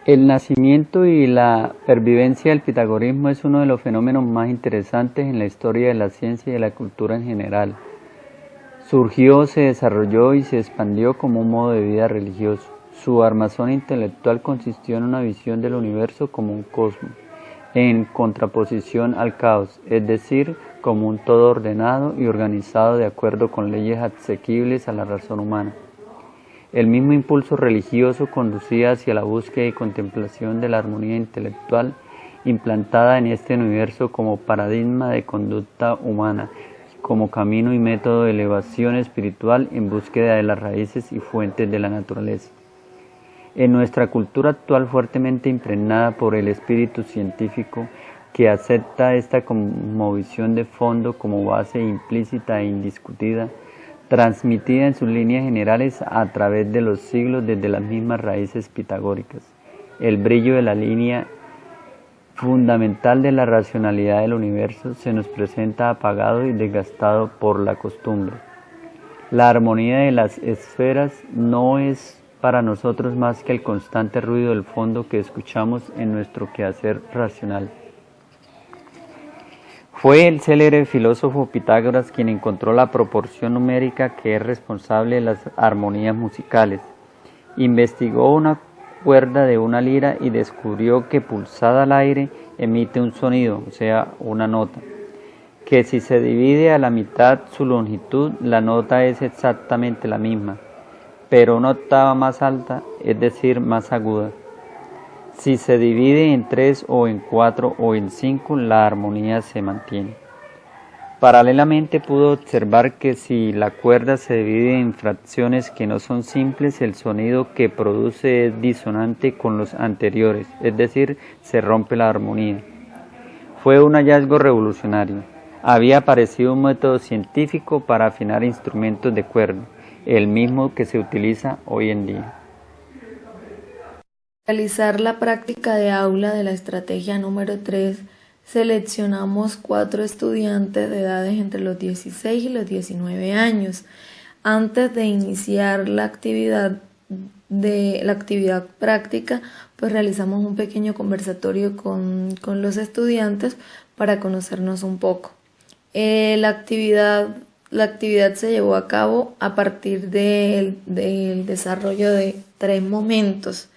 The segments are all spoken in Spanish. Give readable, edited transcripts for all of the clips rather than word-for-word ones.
El nacimiento y la pervivencia del pitagorismo es uno de los fenómenos más interesantes en la historia de la ciencia y de la cultura en general. Surgió, se desarrolló y se expandió como un modo de vida religioso. Su armazón intelectual consistió en una visión del universo como un cosmos, en contraposición al caos, es decir, como un todo ordenado y organizado de acuerdo con leyes asequibles a la razón humana. El mismo impulso religioso conducía hacia la búsqueda y contemplación de la armonía intelectual implantada en este universo como paradigma de conducta humana, como camino y método de elevación espiritual en búsqueda de las raíces y fuentes de la naturaleza. En nuestra cultura actual fuertemente impregnada por el espíritu científico que acepta esta cosmovisión de fondo como base implícita e indiscutida, transmitida en sus líneas generales a través de los siglos desde las mismas raíces pitagóricas. El brillo de la línea fundamental de la racionalidad del universo se nos presenta apagado y desgastado por la costumbre. La armonía de las esferas no es para nosotros más que el constante ruido del fondo que escuchamos en nuestro quehacer racional. Fue el célebre filósofo Pitágoras quien encontró la proporción numérica que es responsable de las armonías musicales. Investigó una cuerda de una lira y descubrió que pulsada al aire emite un sonido, o sea, una nota, que si se divide a la mitad su longitud, la nota es exactamente la misma, pero una octava más alta, es decir, más aguda. Si se divide en 3 o en 4 o en 5, la armonía se mantiene. Paralelamente pudo observar que si la cuerda se divide en fracciones que no son simples, el sonido que produce es disonante con los anteriores, es decir, se rompe la armonía. Fue un hallazgo revolucionario. Había aparecido un método científico para afinar instrumentos de cuerda, el mismo que se utiliza hoy en día. Realizar la práctica de aula de la estrategia número 3, seleccionamos 4 estudiantes de edades entre los 16 y los 19 años. Antes de iniciar la actividad práctica, pues realizamos un pequeño conversatorio con los estudiantes para conocernos un poco. La actividad se llevó a cabo a partir del desarrollo de 3 momentos.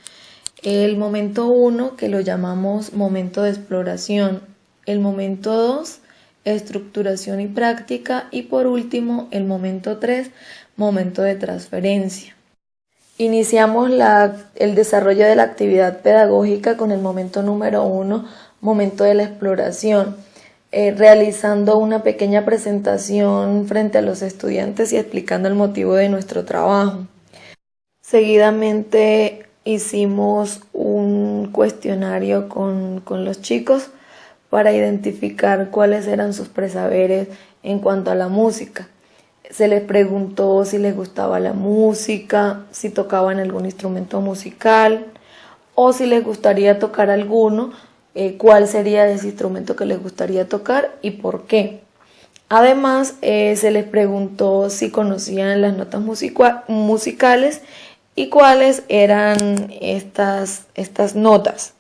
El momento 1, que lo llamamos momento de exploración, el momento 2, estructuración y práctica, y por último, el momento 3, momento de transferencia. Iniciamos el desarrollo de la actividad pedagógica con el momento número 1, momento de la exploración, realizando una pequeña presentación frente a los estudiantes y explicando el motivo de nuestro trabajo. Seguidamente hicimos un cuestionario con los chicos para identificar cuáles eran sus presaberes en cuanto a la música. Se les preguntó si les gustaba la música, si tocaban algún instrumento musical o si les gustaría tocar alguno, cuál sería ese instrumento que les gustaría tocar y por qué. Además, se les preguntó si conocían las notas musicales y cuáles eran estas notas.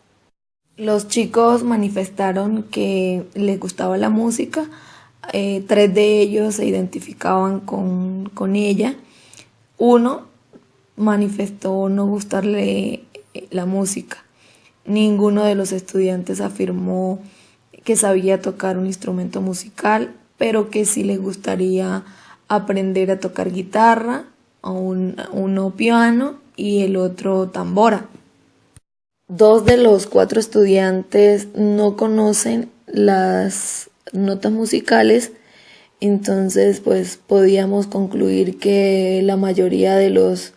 Los chicos manifestaron que les gustaba la música, 3 de ellos se identificaban con ella, 1 manifestó no gustarle la música. Ninguno de los estudiantes afirmó que sabía tocar un instrumento musical, pero que sí les gustaría aprender a tocar guitarra, uno piano y el otro tambora. 2 de los 4 estudiantes no conocen las notas musicales, entonces pues podíamos concluir que la mayoría de los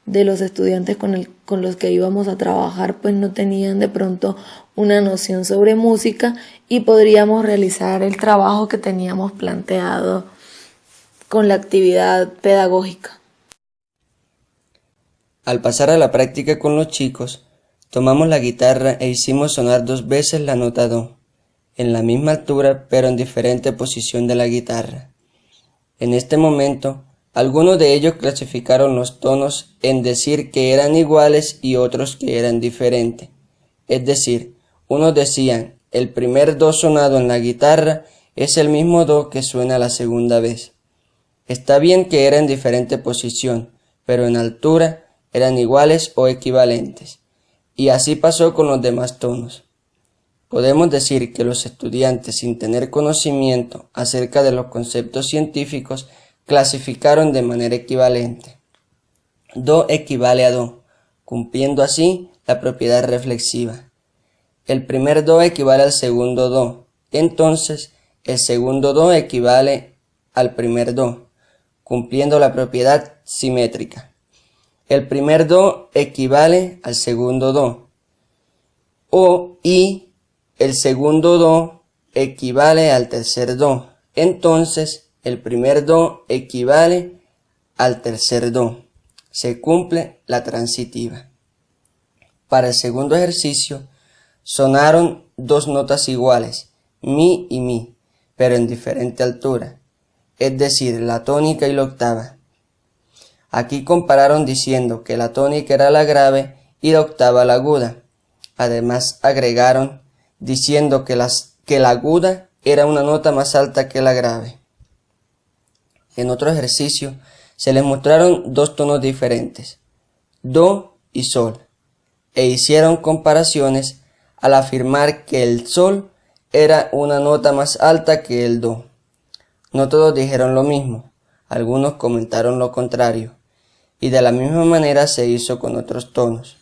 estudiantes con los que íbamos a trabajar pues no tenían de pronto una noción sobre música y podríamos realizar el trabajo que teníamos planteado con la actividad pedagógica. Al pasar a la práctica con los chicos, tomamos la guitarra e hicimos sonar 2 veces la nota do. en la misma altura pero en diferente posición de la guitarra. En este momento, algunos de ellos clasificaron los tonos en decir que eran iguales y otros que eran diferentes. Es decir, unos decían, el primer do sonado en la guitarra es el mismo do que suena la segunda vez. Está bien que era en diferente posición, pero en altura eran iguales o equivalentes. Y así pasó con los demás tonos. Podemos decir que los estudiantes, sin tener conocimiento acerca de los conceptos científicos, clasificaron de manera equivalente. Do equivale a do, cumpliendo así la propiedad reflexiva. El primer do equivale al segundo do, entonces el segundo do equivale al primer do, cumpliendo la propiedad simétrica. El primer do equivale al segundo do, y el segundo do equivale al tercer do, entonces el primer do equivale al tercer do. Se cumple la transitiva. Para el segundo ejercicio, sonaron dos notas iguales, mi y mi, pero en diferente altura, es decir, la tónica y la octava. Aquí compararon diciendo que la tónica era la grave y la octava la aguda. Además agregaron diciendo que la aguda era una nota más alta que la grave. En otro ejercicio se les mostraron dos tonos diferentes, do y sol, e hicieron comparaciones al afirmar que el sol era una nota más alta que el do. No todos dijeron lo mismo, algunos comentaron lo contrario, y de la misma manera se hizo con otros tonos.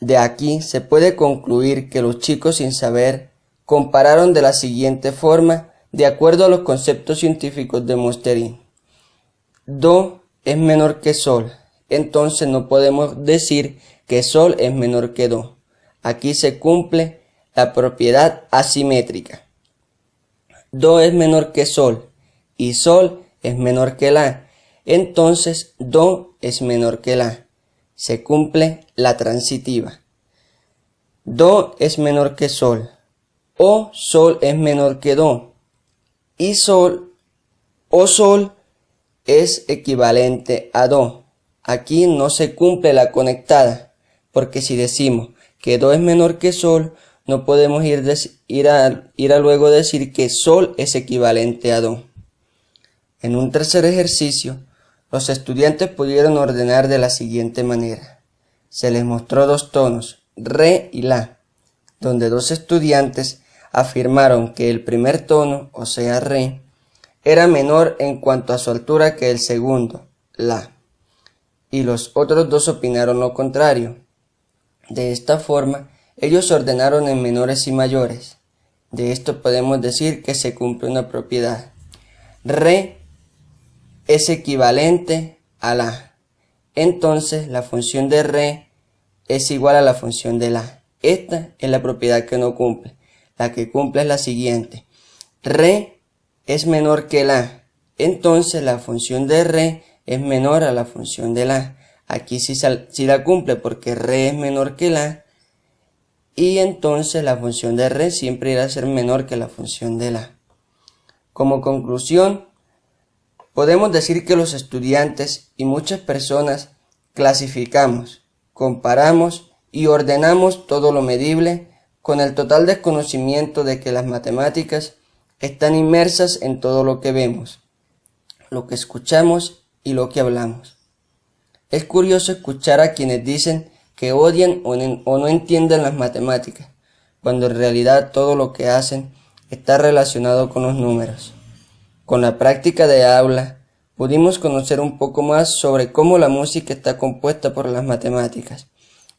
De aquí se puede concluir que los chicos, sin saber, compararon de la siguiente forma de acuerdo a los conceptos científicos de Mosterin. Do es menor que sol, entonces no podemos decir que sol es menor que do. Aquí se cumple la propiedad asimétrica. Do es menor que sol y sol es menor que la, entonces do es menor que la. Se cumple la transitiva. Do es menor que sol o sol es menor que do y sol o sol es equivalente a do. Aquí no se cumple la conectada, porque si decimos que do es menor que sol, no podemos ir a luego decir que sol es equivalente a do. En un tercer ejercicio, los estudiantes pudieron ordenar de la siguiente manera. Se les mostró dos tonos, re y la, donde dos estudiantes afirmaron que el primer tono, o sea re, era menor en cuanto a su altura que el segundo, la, y los otros dos opinaron lo contrario. De esta forma, ellos ordenaron en menores y mayores. De esto podemos decir que se cumple una propiedad. Re es equivalente a la. Entonces, la función de re es igual a la función de la. Esta es la propiedad que no cumple. La que cumple es la siguiente. Re es menor que la. Entonces, la función de re es menor a la función de la. Aquí sí la cumple porque re es menor que la. Y entonces la función de re siempre irá a ser menor que la función de la. Como conclusión, podemos decir que los estudiantes y muchas personas clasificamos, comparamos y ordenamos todo lo medible con el total desconocimiento de que las matemáticas están inmersas en todo lo que vemos, lo que escuchamos y lo que hablamos. Es curioso escuchar a quienes dicen que odian o no entienden las matemáticas, cuando en realidad todo lo que hacen está relacionado con los números. Con la práctica de aula, pudimos conocer un poco más sobre cómo la música está compuesta por las matemáticas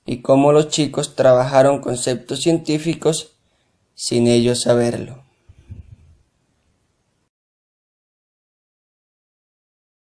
y cómo los chicos trabajaron conceptos científicos sin ellos saberlo.